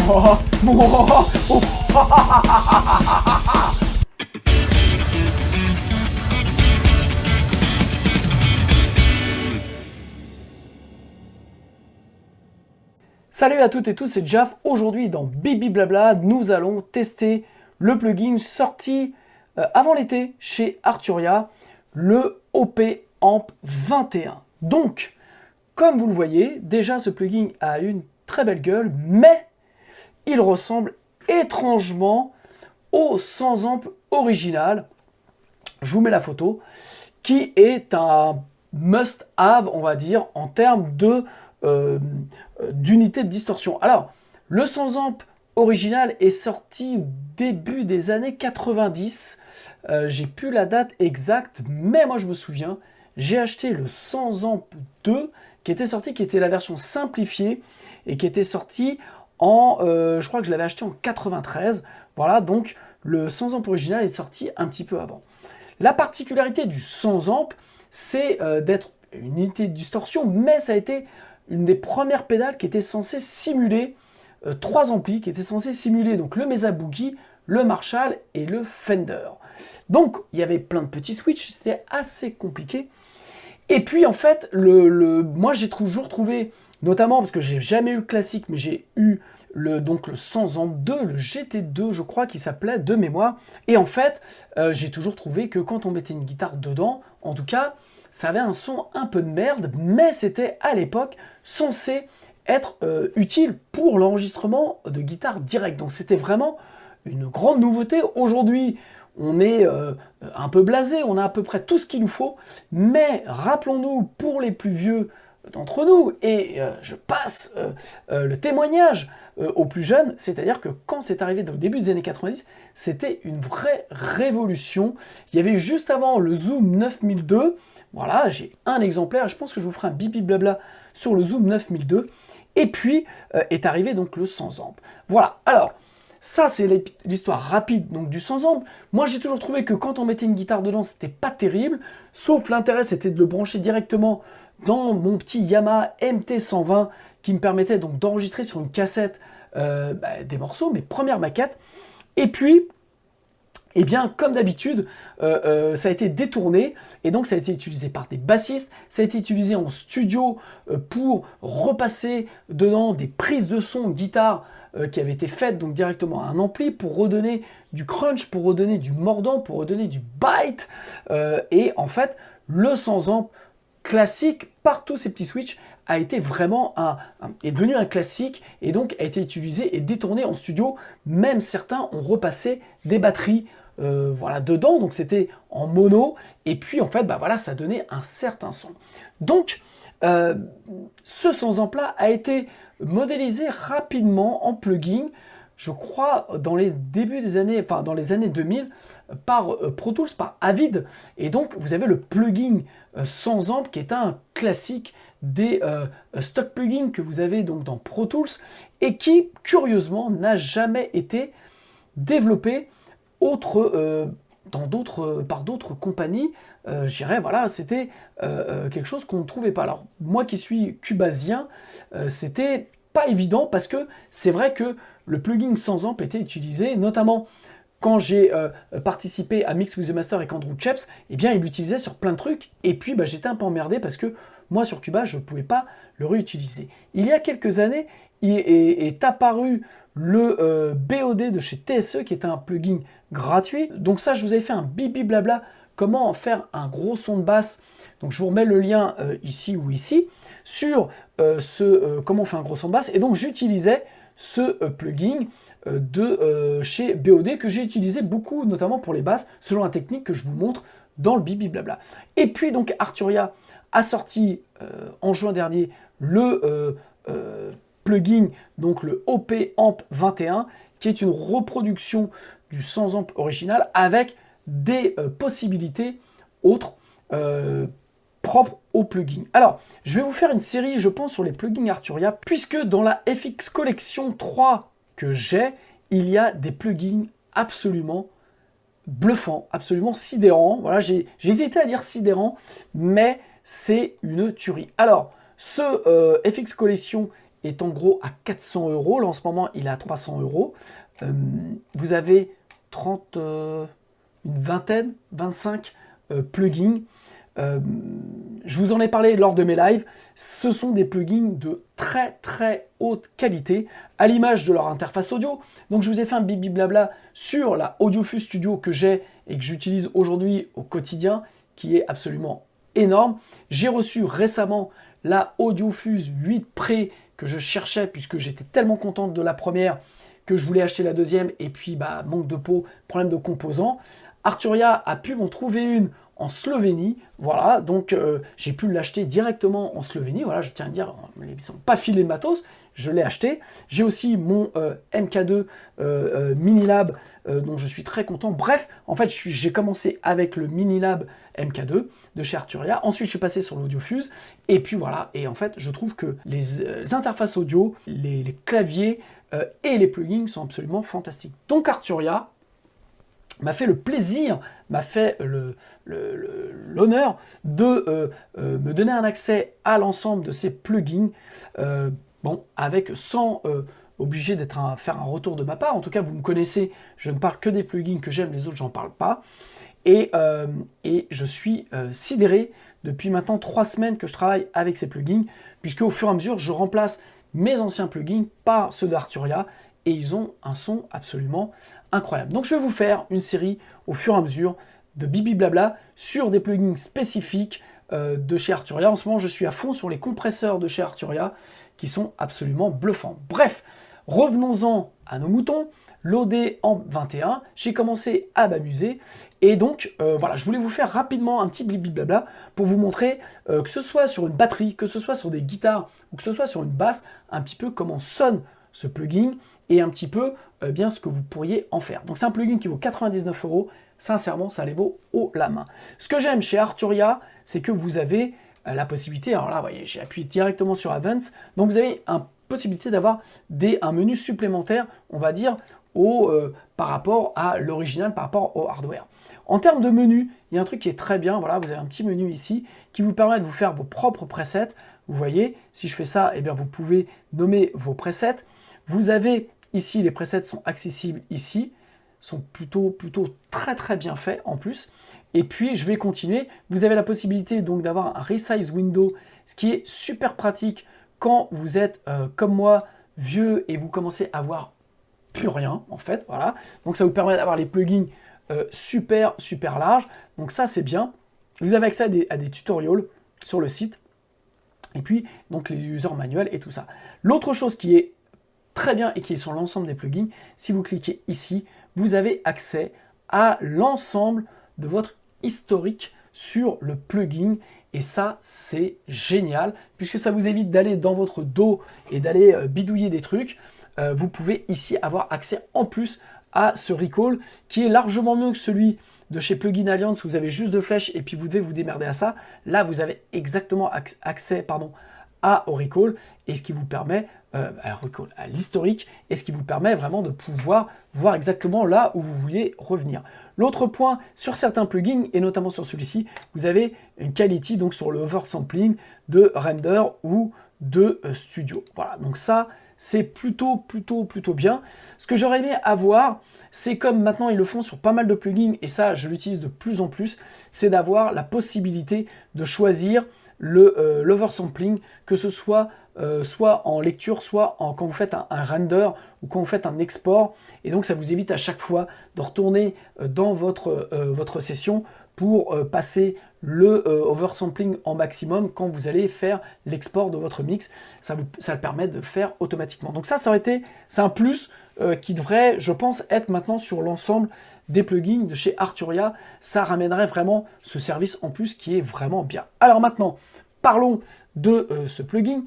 Salut à toutes et tous, c'est Jaf. Aujourd'hui dans Bibi Blabla, nous allons tester le plugin sorti avant l'été chez Arturia, le OP Amp 21. Donc, comme vous le voyez, déjà ce plugin a une très belle gueule, mais il ressemble étrangement au Sans Amp original. Je vous mets la photo, qui est un must-have, on va dire, en termes de d'unité de distorsion. Alors, le Sans Amp original est sorti au début des années 90. J'ai plus la date exacte, mais moi je me souviens, j'ai acheté le Sans Amp 2 qui était sorti, qui était la version simplifiée et qui était sorti en, je crois que je l'avais acheté en 93. Voilà, donc le Sans Amp original est sorti un petit peu avant. La particularité du Sans Amp, c'est d'être une unité de distorsion, mais ça a été une des premières pédales qui était censée simuler 3 amplis, qui étaient censés simuler donc le Mesa Boogie, le Marshall et le Fender. Donc il y avait plein de petits switches, c'était assez compliqué. Et puis en fait, moi j'ai toujours trouvé, notamment parce que j'ai jamais eu le classique, mais j'ai eu le Sans Amp 2, le GT2 je crois qui s'appelait de mémoire. Et en fait, j'ai toujours trouvé que quand on mettait une guitare dedans, en tout cas, ça avait un son un peu de merde, mais c'était à l'époque censé être utile pour l'enregistrement de guitare directe. Donc c'était vraiment une grande nouveauté. Aujourd'hui, on est un peu blasé, on a à peu près tout ce qu'il nous faut, mais rappelons-nous, pour les plus vieux d'entre nous, et je passe le témoignage aux plus jeunes, c'est-à-dire que quand c'est arrivé au début des années 90, c'était une vraie révolution. Il y avait juste avant le Zoom 9002, voilà, j'ai un exemplaire, je pense que je vous ferai un bibi blabla sur le Zoom 9002, et puis est arrivé donc le Sans Amp. Voilà, alors, ça c'est l'histoire rapide donc du Sans Amp. Moi j'ai toujours trouvé que quand on mettait une guitare dedans, c'était pas terrible, sauf l'intérêt c'était de le brancher directement dans mon petit Yamaha MT120 qui me permettait donc d'enregistrer sur une cassette des morceaux, mes premières maquettes. Et puis, eh bien, comme d'habitude, ça a été détourné et donc ça a été utilisé par des bassistes, ça a été utilisé en studio pour repasser dedans des prises de son guitare qui avaient été faites donc directement à un ampli pour redonner du crunch, pour redonner du mordant, pour redonner du bite. Et en fait, le Sans Amp classique par tous ces petits switches a été vraiment est devenu un classique et donc a été utilisé et détourné en studio. Même certains ont repassé des batteries voilà, dedans, donc c'était en mono et puis en fait bah, voilà, ça donnait un certain son. Donc ce Sans Amp là a été modélisé rapidement en plugin, je crois dans les débuts des années, enfin dans les années 2000 par Pro Tools, par Avid, et donc vous avez le plugin Sans Amp qui est un classique des stock plugins que vous avez donc dans Pro Tools et qui curieusement n'a jamais été développé par d'autres compagnies. Je dirais voilà, c'était quelque chose qu'on ne trouvait pas. Alors moi qui suis cubasien, c'était pas évident parce que c'est vrai que le plugin Sans Amp était utilisé notamment quand j'ai participé à Mix with the Master avec Andrew Cheps, eh bien il l'utilisait sur plein de trucs et puis bah, j'étais un peu emmerdé parce que moi sur Cubase je ne pouvais pas le réutiliser. Il y a quelques années est apparu le BOD de chez TSE qui est un plugin gratuit. Donc ça je vous avais fait un bibi blabla comment faire un gros son de basse. Donc je vous remets le lien ici ou ici sur comment on fait un gros son de basse et donc j'utilisais ce plugin de chez BOD que j'ai utilisé beaucoup notamment pour les basses selon la technique que je vous montre dans le bibi blabla. Et puis donc Arturia a sorti en juin dernier le plugin, donc le OP Amp 21 qui est une reproduction du Sans Amp original avec des possibilités autres propres au plugin. Alors, je vais vous faire une série, je pense, sur les plugins Arturia, puisque dans la FX Collection 3 que j'ai, il y a des plugins absolument bluffants, absolument sidérants. Voilà, j'ai hésité à dire sidérant, mais c'est une tuerie. Alors, ce FX Collection est en gros à 400 €. Là, en ce moment, il est à 300 €. Vous avez 30, une vingtaine, 25 plugins. Je vous en ai parlé lors de mes lives. Ce sont des plugins de très très haute qualité, à l'image de leur interface audio. Donc je vous ai fait un bibi blabla sur la AudioFuse Studio que j'ai et que j'utilise aujourd'hui au quotidien, qui est absolument énorme. J'ai reçu récemment la AudioFuse 8 Pre que je cherchais, puisque j'étais tellement contente de la première que je voulais acheter la deuxième, et puis manque de peau, problème de composants. Arturia a pu m'en trouver une en Slovénie, voilà, donc j'ai pu l'acheter directement en Slovénie, voilà, je tiens à dire, ils ne sont pas filés de matos, je l'ai acheté. J'ai aussi mon MK2 Minilab, dont je suis très content. Bref, en fait, j'ai commencé avec le Minilab MK2 de chez Arturia, ensuite je suis passé sur l'AudioFuse, et puis voilà, et en fait, je trouve que les interfaces audio, les claviers et les plugins sont absolument fantastiques. Donc Arturia m'a fait le plaisir, m'a fait l'honneur de me donner un accès à l'ensemble de ces plugins, sans obligé faire un retour de ma part. En tout cas, vous me connaissez, je ne parle que des plugins que j'aime, les autres, j'en parle pas. Et je suis sidéré depuis maintenant 3 semaines que je travaille avec ces plugins, puisque au fur et à mesure, je remplace mes anciens plugins par ceux d'Arturia, et ils ont un son absolument incroyable. Donc je vais vous faire une série au fur et à mesure de bibi blabla sur des plugins spécifiques de chez Arturia. En ce moment, je suis à fond sur les compresseurs de chez Arturia qui sont absolument bluffants. Bref, revenons-en à nos moutons. L'OD Amp 21, j'ai commencé à m'amuser, et donc voilà, je voulais vous faire rapidement un petit bibi blabla pour vous montrer que ce soit sur une batterie, que ce soit sur des guitares ou que ce soit sur une basse, un petit peu comment sonne ce plugin et un petit peu bien ce que vous pourriez en faire. Donc c'est un plugin qui vaut 99 €. Sincèrement, ça les vaut haut la main. Ce que j'aime chez Arturia, c'est que vous avez la possibilité, alors là, vous voyez, j'ai appuyé directement sur Advanced, donc vous avez une possibilité d'avoir un menu supplémentaire, on va dire, par rapport à l'original, par rapport au hardware. En termes de menu, il y a un truc qui est très bien, voilà, vous avez un petit menu ici qui vous permet de vous faire vos propres presets. Vous voyez, si je fais ça, eh bien, vous pouvez nommer vos presets. Vous avez ici, les presets sont accessibles ici, sont plutôt très très bien faits en plus. Et puis je vais continuer. Vous avez la possibilité donc d'avoir un resize window, ce qui est super pratique quand vous êtes comme moi, vieux, et vous commencez à voir plus rien en fait. Voilà. Donc ça vous permet d'avoir les plugins super larges. Donc ça c'est bien. Vous avez accès à des tutoriels sur le site. Et puis donc les user manuels et tout ça. L'autre chose qui est très bien et qui est sur l'ensemble des plugins, si vous cliquez ici, vous avez accès à l'ensemble de votre historique sur le plugin, et ça c'est génial puisque ça vous évite d'aller dans votre dos et d'aller bidouiller des trucs. Vous pouvez ici avoir accès en plus à ce recall qui est largement mieux que celui de chez Plugin Alliance où vous avez juste 2 flèches et puis vous devez vous démerder à ça. Là vous avez exactement accès au recall, et ce qui vous permet à l'historique, et ce qui vous permet vraiment de pouvoir voir exactement là où vous vouliez revenir. L'autre point, sur certains plugins, et notamment sur celui-ci, vous avez une quality donc sur le oversampling de Render ou de Studio. Voilà, donc ça c'est plutôt bien. Ce que j'aurais aimé avoir, c'est comme maintenant ils le font sur pas mal de plugins, et ça je l'utilise de plus en plus, c'est d'avoir la possibilité de choisir l'oversampling, que ce soit soit en lecture, soit quand vous faites un render ou quand vous faites un export. Et donc ça vous évite à chaque fois de retourner dans votre session pour passer le oversampling en maximum quand vous allez faire l'export de votre mix. Ça le permet de faire automatiquement. Donc c'est un plus qui devrait, je pense, être maintenant sur l'ensemble des plugins de chez Arturia. Ça ramènerait vraiment ce service en plus qui est vraiment bien. Alors maintenant, parlons de ce plugin.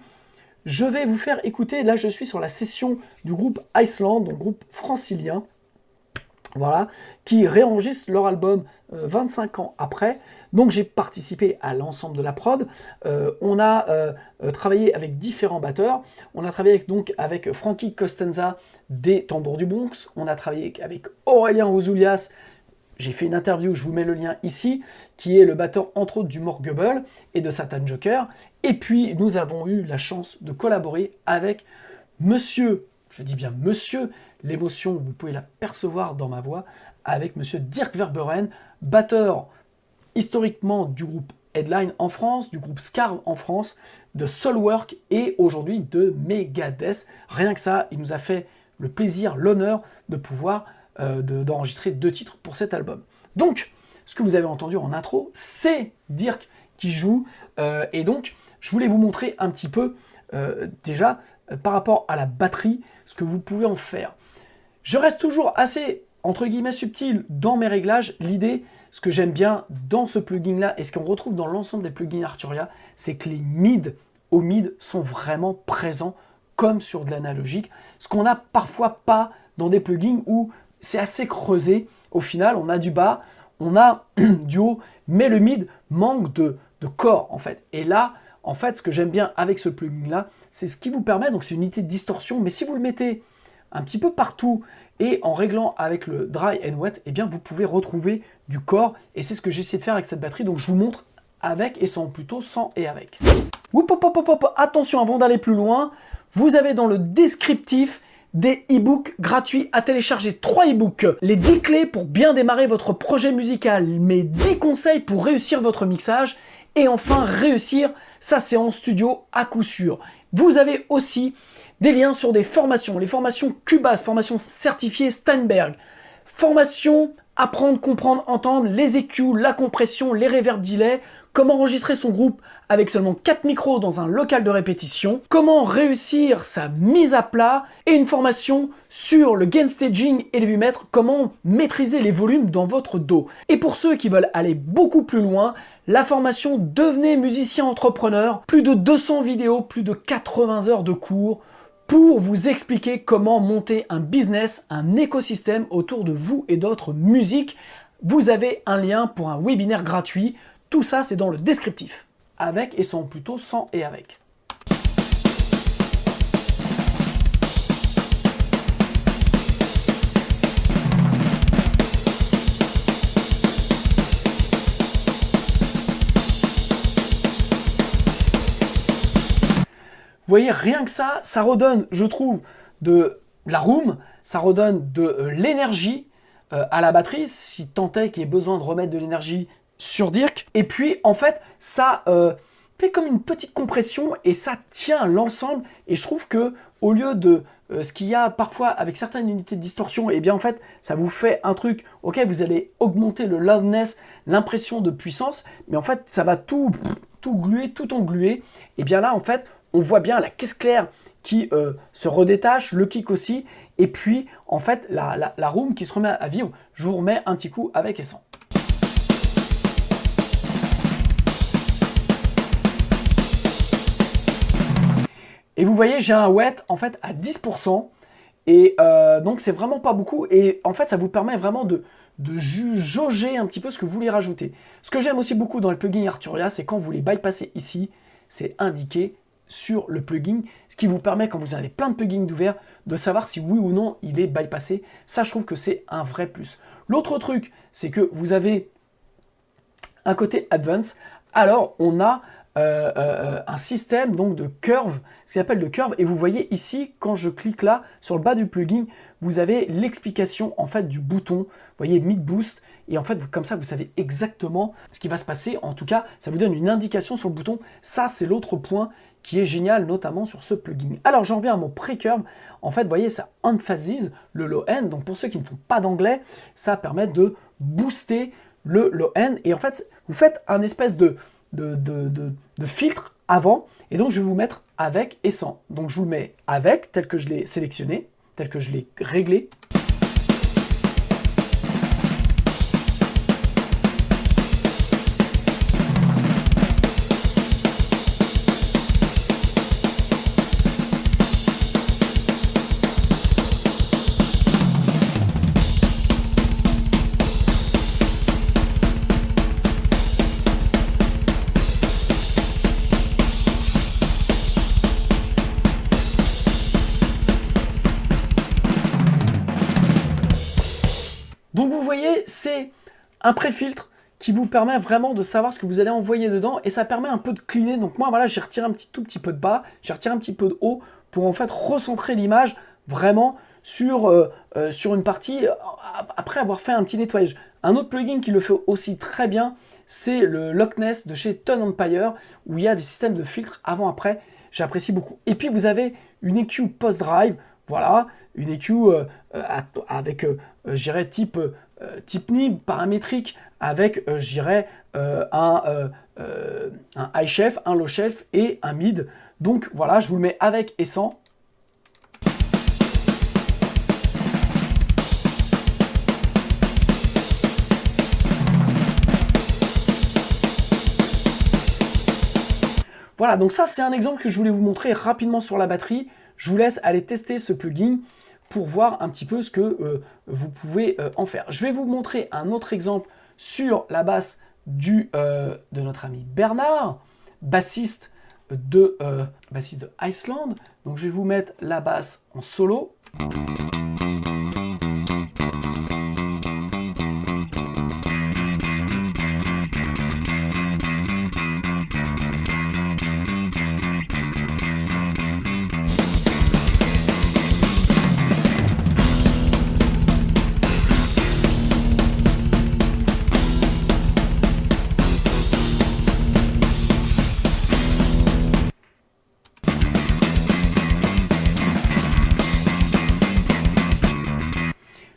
Je vais vous faire écouter, là je suis sur la session du groupe Iceland, donc groupe francilien, voilà, qui réenregistre leur album 25 ans après. Donc j'ai participé à l'ensemble de la prod. On a travaillé avec différents batteurs. On a travaillé avec Frankie Costanza des Tambours du Bronx. On a travaillé avec Aurélien Ouzoulias j'ai fait une interview, je vous mets le lien ici, qui est le batteur entre autres du Morgubel et de Satan Joker. Et puis nous avons eu la chance de collaborer avec monsieur, je dis bien monsieur, l'émotion, vous pouvez la percevoir dans ma voix, avec monsieur Dirk Verberen, batteur historiquement du groupe Headline en France, du groupe Scarve en France, de Soulwork et aujourd'hui de Megadeth. Rien que ça, il nous a fait le plaisir, l'honneur de pouvoir d'enregistrer 2 titres pour cet album. Donc, ce que vous avez entendu en intro, c'est Dirk qui joue. Et donc, je voulais vous montrer un petit peu, déjà, par rapport à la batterie, ce que vous pouvez en faire. Je reste toujours assez, entre guillemets, subtil dans mes réglages. L'idée, ce que j'aime bien dans ce plugin-là, et ce qu'on retrouve dans l'ensemble des plugins Arturia, c'est que les mids au mid sont vraiment présents, comme sur de l'analogique. Ce qu'on n'a parfois pas dans des plugins où c'est assez creusé. Au final, on a du bas, on a du haut, mais le mid manque de corps, en fait. Et là, en fait, ce que j'aime bien avec ce plugin-là, c'est ce qui vous permet, donc c'est une unité de distorsion, mais si vous le mettez un petit peu partout et en réglant avec le dry and wet, eh bien, vous pouvez retrouver du corps. Et c'est ce que j'essaie de faire avec cette batterie. Donc, je vous montre avec et sans, plutôt sans et avec. Hop, hop, hop, hop, attention, avant d'aller plus loin, vous avez dans le descriptif des e-books gratuits à télécharger. 3 e-books. Les 10 clés pour bien démarrer votre projet musical. Mes 10 conseils pour réussir votre mixage. Et enfin, réussir sa séance studio à coup sûr. Vous avez aussi des liens sur des formations. Les formations Cubase, formations certifiées Steinberg. Formation apprendre, comprendre, entendre, les EQ, la compression, les reverb delay. Comment enregistrer son groupe avec seulement 4 micros dans un local de répétition, comment réussir sa mise à plat et une formation sur le gain staging et les vues-mètres, comment maîtriser les volumes dans votre dos. Et pour ceux qui veulent aller beaucoup plus loin, la formation Devenez musicien entrepreneur, plus de 200 vidéos, plus de 80 heures de cours pour vous expliquer comment monter un business, un écosystème autour de vous et d'autres musiques. Vous avez un lien pour un webinaire gratuit. Tout ça, c'est dans le descriptif. Avec et sans, plutôt sans et avec. Vous voyez, rien que ça, ça redonne, je trouve, de la room, ça redonne de l'énergie à la batterie, si tant est qu'il y ait besoin de remettre de l'énergie sur Dirk. Et puis, en fait, ça fait comme une petite compression et ça tient l'ensemble. Et je trouve que au lieu de ce qu'il y a parfois avec certaines unités de distorsion, et bien en fait, ça vous fait un truc, ok, vous allez augmenter le loudness, l'impression de puissance, mais en fait, ça va tout gluer, tout engluer. Et bien là, en fait, on voit bien la caisse claire qui se redétache, le kick aussi, et puis en fait, la room qui se remet à vivre. Je vous remets un petit coup avec et sans. Et vous voyez, j'ai un wet en fait à 10%. Et donc, c'est vraiment pas beaucoup. Et en fait, ça vous permet vraiment de jauger un petit peu ce que vous voulez rajouter. Ce que j'aime aussi beaucoup dans le plugin Arturia, c'est quand vous les bypassez ici, c'est indiqué sur le plugin. Ce qui vous permet, quand vous avez plein de plugins d'ouvert, de savoir si oui ou non il est bypassé. Ça, je trouve que c'est un vrai plus. L'autre truc, c'est que vous avez un côté advanced. Alors, on a un système donc de curve, ce qu'on appelle de curve, et vous voyez ici, quand je clique là, sur le bas du plugin, vous avez l'explication en fait du bouton, vous voyez mid boost, et en fait comme ça vous savez exactement ce qui va se passer. En tout cas, ça vous donne une indication sur le bouton. Ça, c'est l'autre point qui est génial, notamment sur ce plugin. Alors j'en viens à mon pré-curve. En fait, vous voyez, ça emphasise le low end, donc pour ceux qui ne font pas d'anglais, ça permet de booster le low end, et en fait vous faites un espèce de filtre avant, et donc je vais vous mettre avec et sans. Donc je vous le mets avec, tel que je l'ai sélectionné, tel que je l'ai réglé. un pré-filtre qui vous permet vraiment de savoir ce que vous allez envoyer dedans et ça permet un peu de cleaner. Donc moi voilà, j'ai retiré tout petit peu de bas, j'ai retiré un petit peu de haut pour en fait recentrer l'image vraiment sur une partie après avoir fait un petit nettoyage. Un autre plugin qui le fait aussi très bien, c'est le Loch Ness de chez Tone Empire où il y a des systèmes de filtres avant-après. J'apprécie beaucoup. Et puis vous avez une EQ post-drive, voilà, une EQ avec, je dirais, type NIB paramétrique avec, je dirais, un high shelf, un low shelf et un mid. Donc voilà, je vous le mets avec et sans. Voilà, donc ça c'est un exemple que je voulais vous montrer rapidement sur la batterie. Je vous laisse aller tester ce plugin pour voir un petit peu ce que vous pouvez en faire. Je vais vous montrer un autre exemple sur la basse de notre ami Bernard, bassiste de Iceland. Donc je vais vous mettre la basse en solo.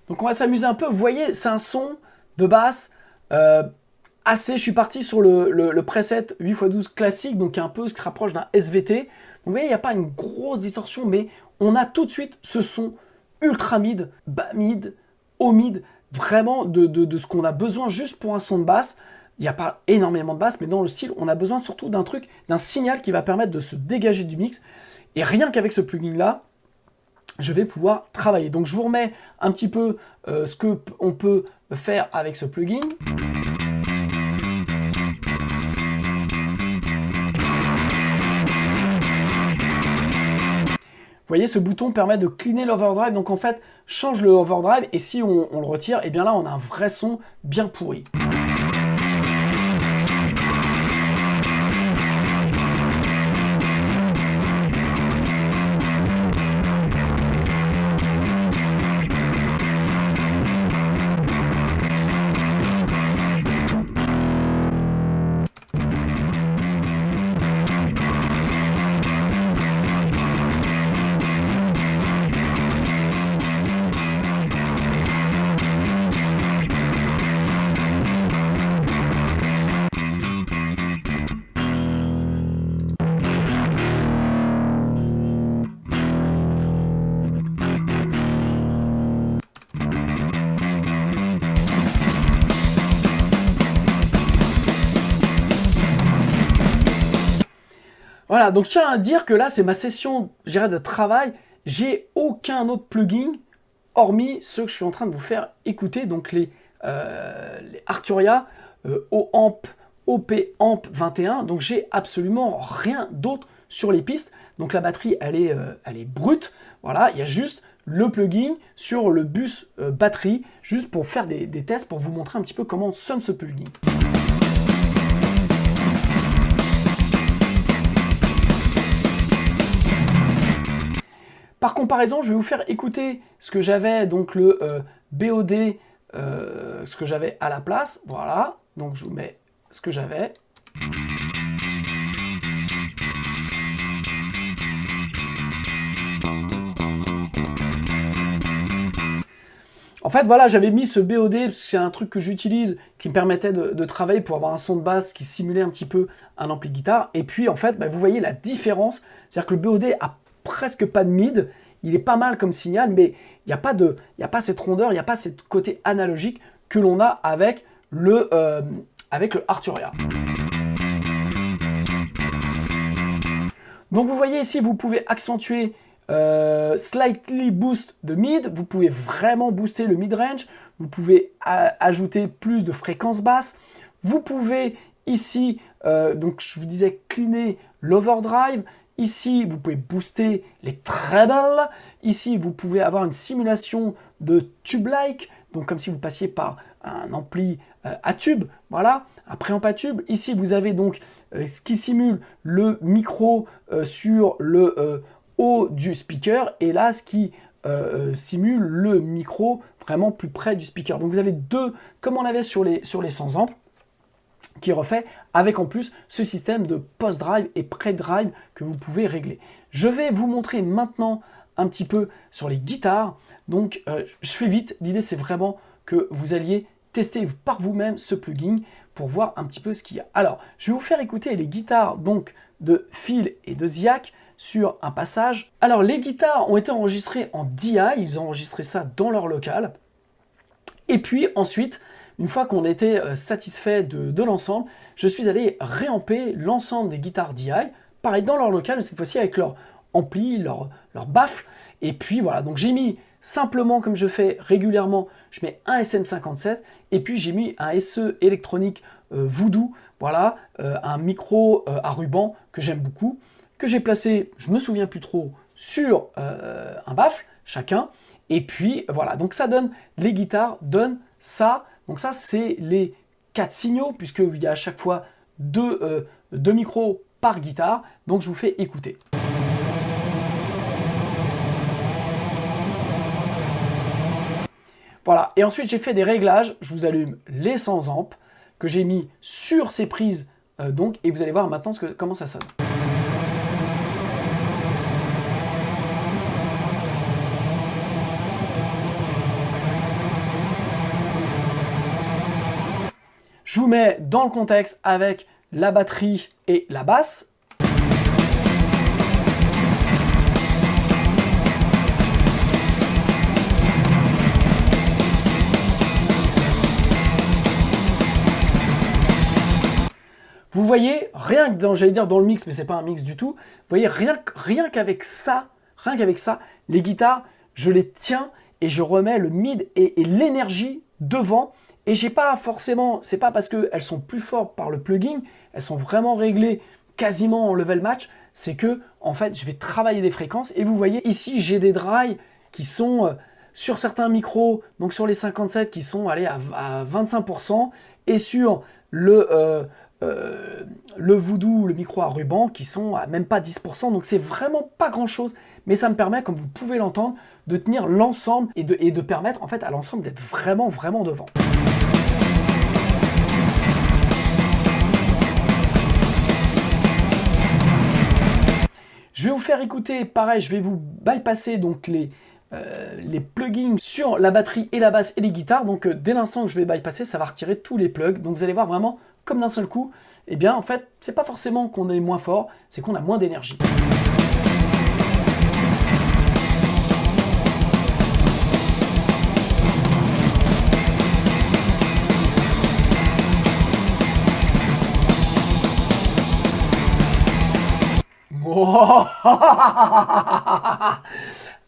Donc on va s'amuser un peu. Vous voyez, c'est un son de basse assez. Je suis parti sur le preset 8x12 classique, donc un peu ce qui se rapproche d'un SVT. Donc vous voyez, il n'y a pas une grosse distorsion, mais on a tout de suite ce son ultra mid, bas mid, haut mid, vraiment de ce qu'on a besoin juste pour un son de basse. Il n'y a pas énormément de basse, mais dans le style, on a besoin surtout d'un truc, d'un signal qui va permettre de se dégager du mix. Et rien qu'avec ce plugin-là, je vais pouvoir travailler. Donc je vous remets un petit peu ce qu'on peut faire avec ce plugin. Vous voyez, ce bouton permet de cleaner l'overdrive. Donc en fait, change le overdrive et si on le retire, et bien là on a un vrai son bien pourri. Voilà, donc je tiens à dire que là, c'est ma session, je dirais, de travail. J'ai aucun autre plugin, hormis ceux que je suis en train de vous faire écouter, donc les Arturia OAmp, OP Amp 21. Donc j'ai absolument rien d'autre sur les pistes. Donc la batterie, elle est brute. Voilà, il y a juste le plugin sur le bus batterie, juste pour faire des tests, pour vous montrer un petit peu comment sonne ce plugin. Par comparaison, je vais vous faire écouter ce que j'avais, donc le BOD, ce que j'avais à la place. Voilà, donc je vous mets ce que j'avais. En fait, voilà, j'avais mis ce BOD, parce que c'est un truc que j'utilise, qui me permettait de travailler pour avoir un son de basse qui simulait un petit peu un ampli guitare. Et puis, en fait, vous voyez la différence. C'est-à-dire que le BOD a presque pas de mid, il est pas mal comme signal, mais il n'y a pas cette rondeur, il n'y a pas ce côté analogique que l'on a avec le Arturia. Donc vous voyez ici, vous pouvez accentuer slightly boost de mid, vous pouvez vraiment booster le mid-range, vous pouvez ajouter plus de fréquences basses, vous pouvez ici, donc je vous disais, cleaner l'overdrive. Ici, vous pouvez booster les trebles. Ici, vous pouvez avoir une simulation de tube-like, donc comme si vous passiez par un ampli à tube, voilà, un préamp à tube. Ici, vous avez donc ce qui simule le micro sur le haut du speaker, et là, ce qui simule le micro vraiment plus près du speaker. Donc vous avez deux, comme on avait sur les 100 ampes, qui refait avec en plus ce système de post-drive et pré-drive que vous pouvez régler. Je vais vous montrer maintenant un petit peu sur les guitares. Donc je fais vite, l'idée c'est vraiment que vous alliez tester par vous-même ce plugin pour voir un petit peu ce qu'il y a. Alors, je vais vous faire écouter les guitares donc de Phil et de Ziak sur un passage. Alors, les guitares ont été enregistrées en DI, ils ont enregistré ça dans leur local. Et puis ensuite, une fois qu'on était satisfait de l'ensemble, je suis allé réamper l'ensemble des guitares DI, pareil dans leur local, mais cette fois-ci avec leur ampli, leur baffle. Et puis voilà, donc j'ai mis simplement, comme je fais régulièrement, je mets un SM57 et puis j'ai mis un SE électronique Voodoo, voilà, un micro à ruban que j'aime beaucoup, que j'ai placé, je me souviens plus trop, sur un baffle chacun. Et puis voilà, donc ça donne, les guitares donnent ça. Donc ça, c'est les 4 signaux, puisqu'il y a à chaque fois deux micros par guitare. Donc je vous fais écouter. Voilà, et ensuite j'ai fait des réglages. Je vous allume les 100 ampes que j'ai mis sur ces prises, donc, et vous allez voir maintenant comment ça sonne. Je vous mets dans le contexte avec la batterie et la basse. Vous voyez, rien que j'allais dire dans le mix, mais c'est pas un mix du tout. Vous voyez, rien qu'avec ça, les guitares, je les tiens et je remets le mid et l'énergie devant. Et j'ai pas forcément, c'est pas parce qu'elles sont plus fortes par le plugin, elles sont vraiment réglées quasiment en level match, c'est que en fait je vais travailler des fréquences. Et vous voyez ici j'ai des drives qui sont sur certains micros, donc sur les 57 qui sont allés à 25%, et sur le Voodoo, le micro à ruban, qui sont à même pas 10%, donc c'est vraiment pas grand chose, mais ça me permet, comme vous pouvez l'entendre, de tenir l'ensemble et de permettre en fait à l'ensemble d'être vraiment devant. Je vais vous faire écouter, pareil, je vais vous bypasser donc les plugins sur la batterie et la basse et les guitares. Donc dès l'instant que je vais bypasser, ça va retirer tous les plugs. Donc vous allez voir vraiment comme d'un seul coup, eh bien en fait, c'est pas forcément qu'on est moins fort, c'est qu'on a moins d'énergie.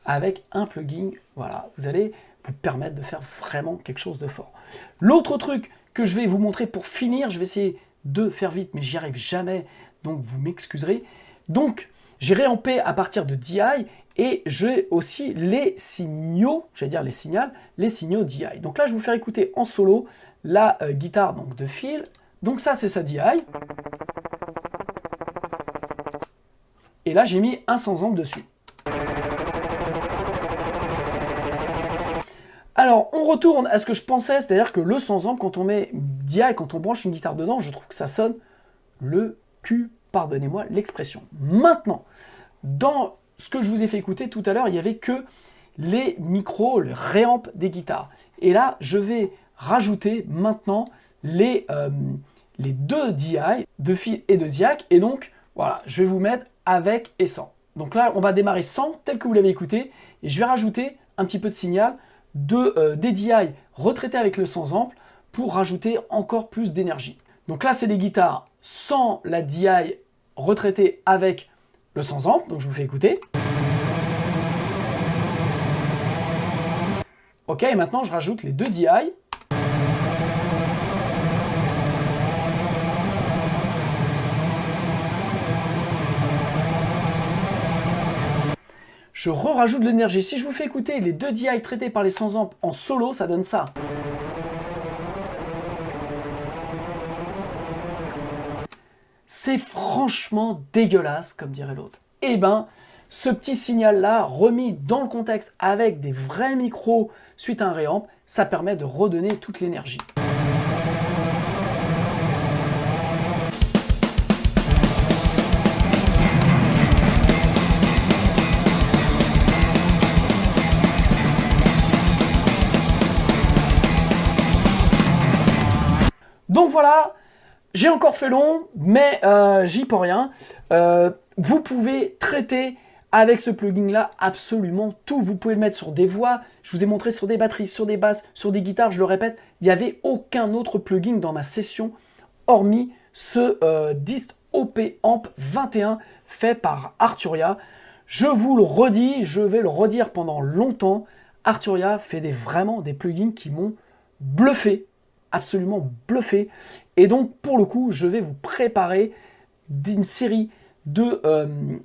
Avec un plugin, voilà, vous allez vous permettre de faire vraiment quelque chose de fort. L'autre truc que je vais vous montrer pour finir, je vais essayer de faire vite, mais j'y arrive jamais, donc vous m'excuserez. Donc, j'ai réampé à partir de DI et j'ai aussi les signaux, j'allais dire les signaux DI. Donc là, je vais vous faire écouter en solo la guitare donc, de Phil. Donc ça, c'est sa DI. Et là, j'ai mis un 100 ampes dessus. Alors, on retourne à ce que je pensais, c'est-à-dire que le 100 ampes, quand on met DI, quand on branche une guitare dedans, je trouve que ça sonne le cul, pardonnez-moi l'expression. Maintenant, dans ce que je vous ai fait écouter tout à l'heure, il n'y avait que les micros, le réamp des guitares. Et là, je vais rajouter maintenant les deux DI de Phil et de Ziak. Et donc, voilà, je vais vous mettre avec et sans. Donc là, on va démarrer sans, tel que vous l'avez écouté, et je vais rajouter un petit peu de signal des DI retraités avec le 100 ampes pour rajouter encore plus d'énergie. Donc là, c'est des guitares sans la DI retraitée avec le 100 ampes, donc je vous fais écouter. Ok, et maintenant je rajoute les deux DI. Je rajoute de l'énergie. Si je vous fais écouter les deux DI traités par les 100 ampes en solo, ça donne ça. c'est franchement dégueulasse, comme dirait l'autre. Eh ben, ce petit signal-là, remis dans le contexte avec des vrais micros suite à un réamp, ça permet de redonner toute l'énergie. Donc voilà, j'ai encore fait long, mais j'y peux rien. Vous pouvez traiter avec ce plugin-là absolument tout. Vous pouvez le mettre sur des voix, je vous ai montré sur des batteries, sur des basses, sur des guitares, je le répète, il n'y avait aucun autre plugin dans ma session, hormis ce Dist OP Amp 21 fait par Arturia. Je vous le redis, je vais le redire pendant longtemps, Arturia fait vraiment des plugins qui m'ont bluffé. Absolument bluffé. Et donc, pour le coup, je vais vous préparer une série de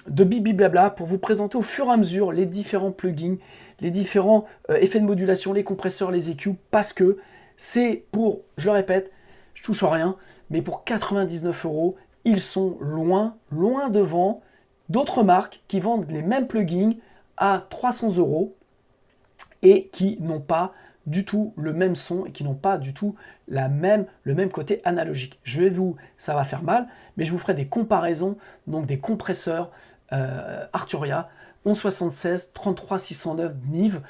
Bibi Blabla pour vous présenter au fur et à mesure les différents plugins, les différents effets de modulation, les compresseurs, les EQ, parce que c'est pour, je le répète, je touche à rien, mais pour 99 €, ils sont loin, loin devant d'autres marques qui vendent les mêmes plugins à 300 € et qui n'ont pas du tout le même son et qui n'ont pas du tout le même côté analogique. Ça va faire mal, mais je vous ferai des comparaisons, donc des compresseurs Arturia 1176 33609 NIV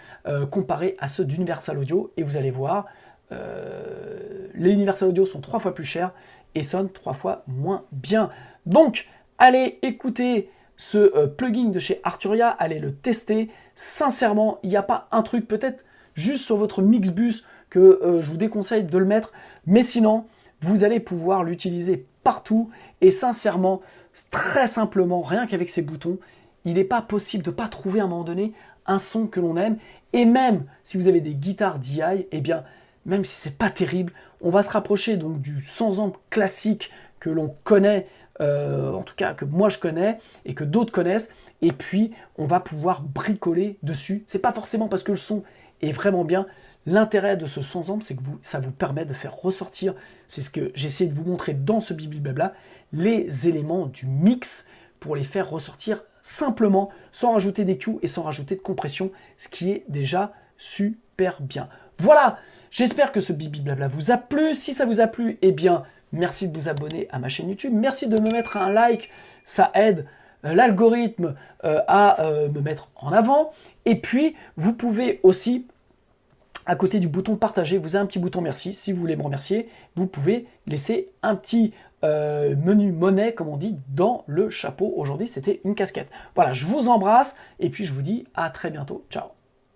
comparés à ceux d'Universal Audio, et vous allez voir, les Universal Audio sont 3 fois plus chers et sonnent 3 fois moins bien. Donc, allez écouter ce plugin de chez Arturia, allez le tester. Sincèrement, il n'y a pas un truc, peut-être juste sur votre Mixbus que je vous déconseille de le mettre, mais sinon vous allez pouvoir l'utiliser partout, et sincèrement, très simplement, rien qu'avec ces boutons, il n'est pas possible de ne pas trouver à un moment donné un son que l'on aime. Et même si vous avez des guitares DI, eh bien même si c'est pas terrible, on va se rapprocher donc du sans amp classique que l'on connaît, en tout cas que moi je connais et que d'autres connaissent, et puis on va pouvoir bricoler dessus. C'est pas forcément parce que le son est vraiment bien. L'intérêt de ce sans amp, c'est que ça vous permet de faire ressortir, c'est ce que j'essaie de vous montrer dans ce Bibi Blabla, les éléments du mix pour les faire ressortir simplement, sans rajouter d'EQ et sans rajouter de compression, ce qui est déjà super bien. Voilà, j'espère que ce Bibi Blabla vous a plu. Si ça vous a plu, eh bien, merci de vous abonner à ma chaîne YouTube. Merci de me mettre un like, ça aide l'algorithme à me mettre en avant. Et puis, vous pouvez aussi, à côté du bouton partager, vous avez un petit bouton merci. Si vous voulez me remercier, vous pouvez laisser un petit menu monnaie, comme on dit, dans le chapeau. Aujourd'hui, c'était une casquette. Voilà, je vous embrasse et puis je vous dis à très bientôt. Ciao.